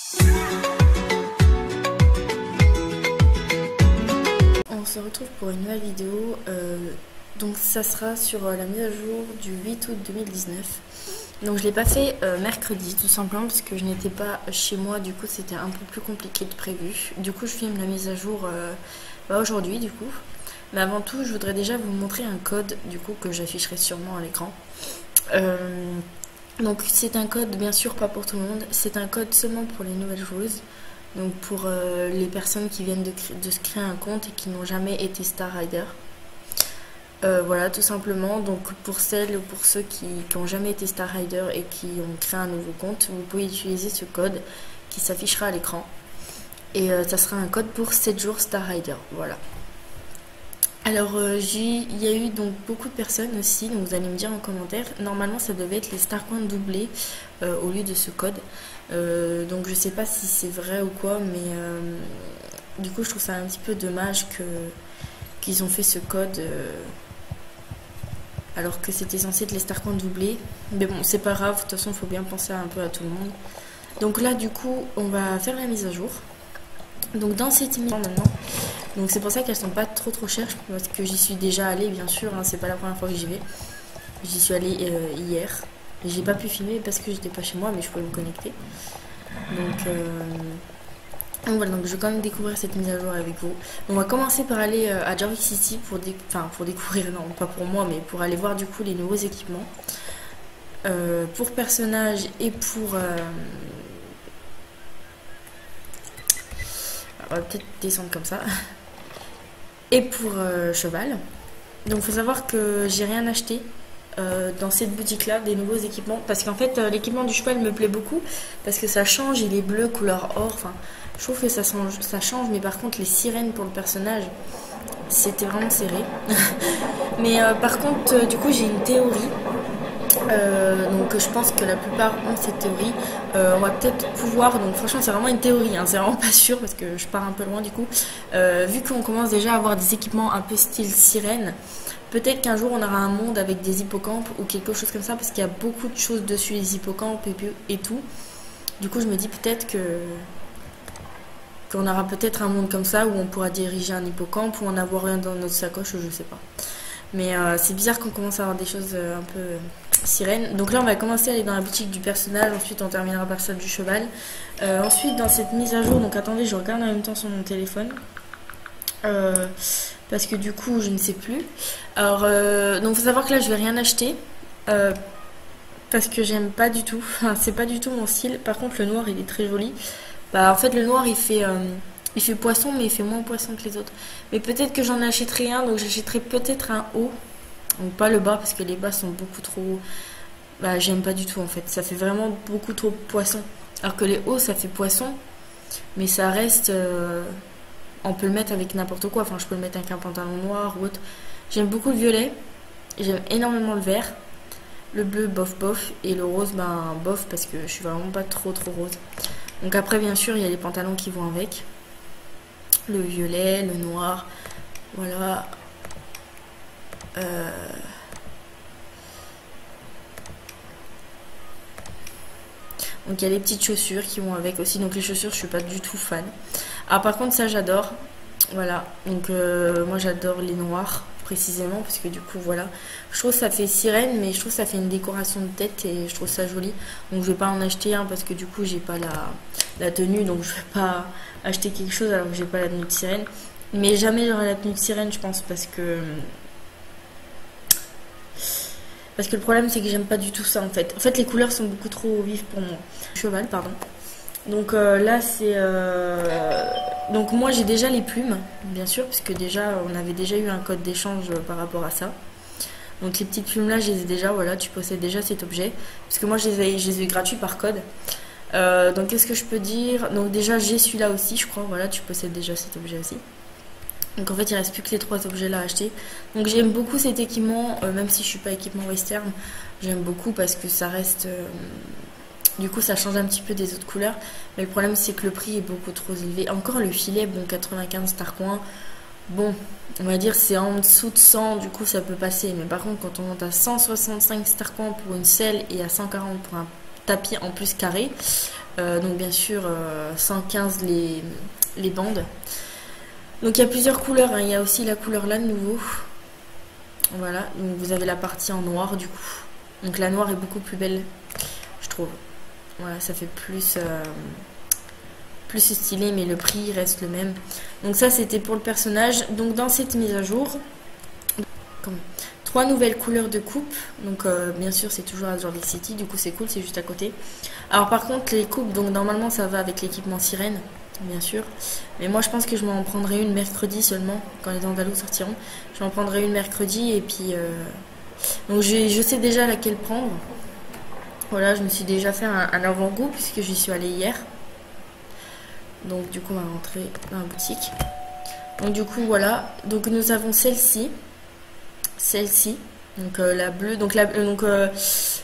On se retrouve pour une nouvelle vidéo, donc ça sera sur la mise à jour du 8 août 2019. Donc je l'ai pas fait mercredi tout simplement parce que je n'étais pas chez moi, du coup c'était un peu plus compliqué que prévu. Du coup je filme la mise à jour aujourd'hui du coup. Mais avant tout je voudrais déjà vous montrer un code du coup que j'afficherai sûrement à l'écran. Donc c'est un code bien sûr pas pour tout le monde, c'est un code seulement pour les nouvelles joueuses. Donc pour les personnes qui viennent de se créer un compte et qui n'ont jamais été Star Rider. Voilà, tout simplement. Donc pour celles ou pour ceux qui n'ont jamais été Star Rider et qui ont créé un nouveau compte, vous pouvez utiliser ce code qui s'affichera à l'écran. Et ça sera un code pour 7 jours Star Rider. Voilà. Alors il y a eu donc beaucoup de personnes aussi, donc vous allez me dire en commentaire. Normalement ça devait être les Star Coins doublés au lieu de ce code. Donc je sais pas si c'est vrai ou quoi, mais du coup je trouve ça un petit peu dommage qu'ils ont fait ce code alors que c'était censé être les Star Coins doublés. Mais bon, c'est pas grave, de toute façon il faut bien penser un peu à tout le monde. Donc là du coup on va faire la mise à jour. Donc dans cette mise maintenant, donc c'est pour ça qu'elles sont pas trop chères, parce que j'y suis déjà allée bien sûr, hein, c'est pas la première fois que j'y vais. J'y suis allée hier. J'ai pas pu filmer parce que j'étais pas chez moi, mais je pouvais me connecter. Donc voilà, donc je vais quand même découvrir cette mise à jour avec vous. On va commencer par aller à Jorvik City pour découvrir, non pas pour moi, mais pour aller voir du coup les nouveaux équipements. Pour personnages et pour... on va peut-être descendre comme ça. Et pour cheval. Donc il faut savoir que j'ai rien acheté dans cette boutique là, des nouveaux équipements, parce qu'en fait l'équipement du cheval me plaît beaucoup parce que ça change, il est bleu couleur or, enfin je trouve que ça change, mais par contre les sirènes pour le personnage c'était vraiment serré. Mais par contre du coup j'ai une théorie, donc je pense que la plupart ont cette théorie. On va peut-être pouvoir, donc franchement c'est vraiment une théorie, hein, c'est vraiment pas sûr parce que je pars un peu loin du coup. Vu qu'on commence déjà à avoir des équipements un peu style sirène, peut-être qu'un jour on aura un monde avec des hippocampes ou quelque chose comme ça, parce qu'il y a beaucoup de choses dessus, les hippocampes et tout. Du coup je me dis peut-être qu'on aura peut-être un monde comme ça où on pourra diriger un hippocampe ou en avoir rien dans notre sacoche, je sais pas. Mais c'est bizarre qu'on commence à avoir des choses un peu sirènes. Donc là on va commencer à aller dans la boutique du personnage, ensuite on terminera par celle du cheval. Ensuite dans cette mise à jour, donc attendez, je regarde en même temps sur mon téléphone. Parce que du coup je ne sais plus. Alors donc faut savoir que là je vais rien acheter parce que j'aime pas du tout, enfin, c'est pas du tout mon style. Par contre le noir il est très joli. Bah en fait le noir il fait poisson, mais il fait moins poisson que les autres. Mais peut-être que j'en achèterai un, donc j'achèterai peut-être un haut, donc pas le bas parce que les bas sont beaucoup trop, bah j'aime pas du tout en fait, ça fait vraiment beaucoup trop poisson. Alors que les hauts ça fait poisson, mais ça reste on peut le mettre avec n'importe quoi, enfin je peux le mettre avec un pantalon noir ou autre. J'aime beaucoup le violet, j'aime énormément le vert, le bleu bof, et le rose ben bof parce que je suis vraiment pas trop rose. Donc après bien sûr il y a les pantalons qui vont avec, le violet, le noir, voilà. Donc il y a les petites chaussures qui vont avec aussi, donc les chaussures je suis pas du tout fan. Ah par contre ça j'adore, voilà, donc moi j'adore les noirs précisément parce que du coup voilà, je trouve que ça fait sirène, mais je trouve que ça fait une décoration de tête et je trouve ça joli. Donc je vais pas en acheter un parce que du coup j'ai pas la tenue, donc je vais pas acheter quelque chose alors que j'ai pas la tenue de sirène. Mais jamais j'aurai la tenue de sirène je pense, parce que le problème c'est que j'aime pas du tout ça en fait. En fait les couleurs sont beaucoup trop vives pour moi. Cheval pardon. Donc là c'est donc moi j'ai déjà les plumes bien sûr, puisque déjà on avait déjà eu un code d'échange par rapport à ça. Donc les petites plumes là je les ai déjà, voilà, tu possèdes déjà cet objet, parce que moi je les ai eu gratuits par code. Donc qu'est-ce que je peux dire, donc déjà j'ai celui-là aussi je crois, voilà, tu possèdes déjà cet objet aussi. Donc en fait il reste plus que les 3 objets là à acheter. Donc j'aime beaucoup cet équipement, même si je suis pas équipement western, j'aime beaucoup parce que ça reste du coup ça change un petit peu des autres couleurs. Mais le problème c'est que le prix est beaucoup trop élevé. Encore le filet, bon 95 Star Coins, bon on va dire c'est en dessous de 100, du coup ça peut passer. Mais par contre quand on monte à 165 Star Coins pour une selle et à 140 pour un tapis en plus carré, Donc bien sûr 115 les bandes. Donc il y a plusieurs couleurs, hein. Il y a aussi la couleur là de nouveau. Voilà, donc vous avez la partie en noir du coup. Donc la noire est beaucoup plus belle, je trouve. Voilà, ça fait plus stylé, mais le prix reste le même. Donc ça c'était pour le personnage. Donc dans cette mise à jour, 3 nouvelles couleurs de coupe. Donc bien sûr c'est toujours à Jorvik City, du coup c'est cool, c'est juste à côté. Alors par contre les coupes, donc normalement ça va avec l'équipement sirène, bien sûr. Mais moi je pense que je m'en prendrai une mercredi seulement, quand les Andalous sortiront. Je m'en prendrai une mercredi et puis... Donc je sais déjà laquelle prendre. Voilà, je me suis déjà fait un avant-goût puisque j'y suis allée hier. Donc du coup on va rentrer dans la boutique. Donc du coup voilà, donc nous avons celle-ci. Donc la bleue. Donc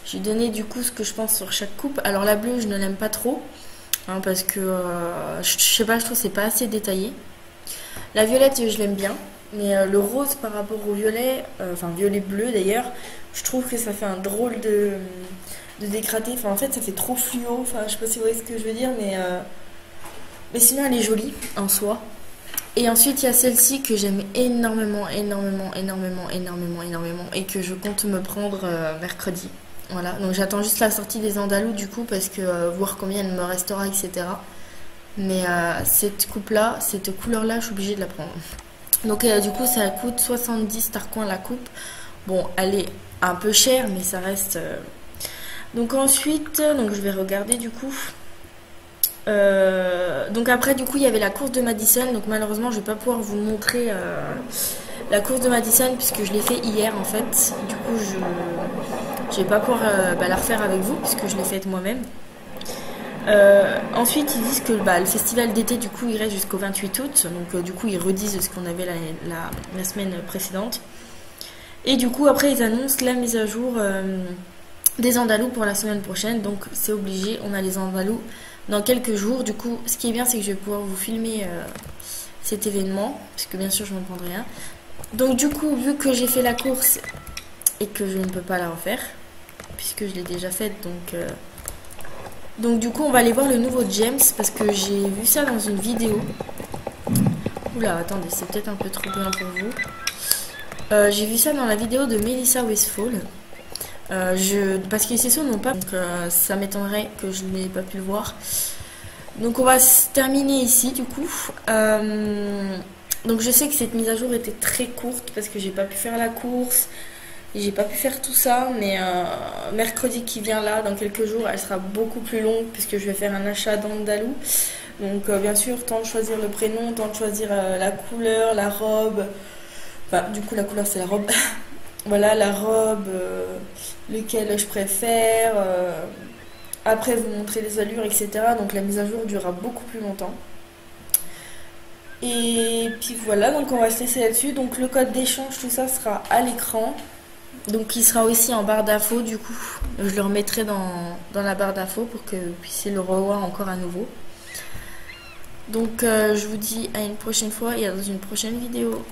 j'ai donné du coup ce que je pense sur chaque coupe. Alors la bleue je ne l'aime pas trop. Hein, parce que je sais pas, je trouve que c'est pas assez détaillé. La violette je l'aime bien. Mais le rose par rapport au violet, enfin violet bleu d'ailleurs, je trouve que ça fait un drôle de dégradé. Enfin en fait ça fait trop fluo. Enfin je sais pas si vous voyez ce que je veux dire, mais sinon elle est jolie en soi. Et ensuite il y a celle-ci que j'aime énormément et que je compte me prendre mercredi. Voilà, donc j'attends juste la sortie des Andalous du coup parce que voir combien elle me restera, etc. Mais cette coupe-là, cette couleur-là, je suis obligée de la prendre. Donc du coup ça coûte 70 tarcoins la coupe. Bon elle est un peu chère mais ça reste... Donc ensuite, donc je vais regarder du coup. Donc après du coup il y avait la course de Madison. Donc malheureusement je vais pas pouvoir vous montrer la course de Madison puisque je l'ai fait hier en fait. Du coup je vais pas pouvoir la refaire avec vous puisque je l'ai faite moi-même. Ensuite ils disent que le festival d'été du coup il reste jusqu'au 28 août. Donc du coup ils redisent ce qu'on avait la semaine précédente. Et du coup après ils annoncent la mise à jour des Andalous pour la semaine prochaine. Donc c'est obligé, on a les Andalous dans quelques jours. Du coup ce qui est bien c'est que je vais pouvoir vous filmer cet événement puisque bien sûr je m'en prendrai un. Donc du coup vu que j'ai fait la course et que je ne peux pas la refaire puisque je l'ai déjà faite, donc du coup on va aller voir le nouveau James parce que j'ai vu ça dans une vidéo. Oula attendez, c'est peut-être un peu trop bien pour vous. J'ai vu ça dans la vidéo de Melissa Westfall. Parce qu'ils se n'ont pas, donc ça m'étonnerait que je n'ai pas pu le voir. Donc on va se terminer ici du coup. Donc je sais que cette mise à jour était très courte parce que j'ai pas pu faire la course, j'ai pas pu faire tout ça, mais mercredi qui vient là, dans quelques jours, elle sera beaucoup plus longue puisque je vais faire un achat d'Andalou. Donc bien sûr, temps de choisir le prénom, temps de choisir la couleur, la robe. Enfin du coup la couleur c'est la robe. Voilà la robe, lequel je préfère. Après vous montrer les allures, etc. Donc la mise à jour durera beaucoup plus longtemps. Et puis voilà, donc on va se laisser là-dessus. Donc le code d'échange, tout ça sera à l'écran. Donc il sera aussi en barre d'infos du coup. Je le remettrai dans la barre d'infos pour que vous puissiez le revoir encore à nouveau. Donc je vous dis à une prochaine fois et à dans une prochaine vidéo.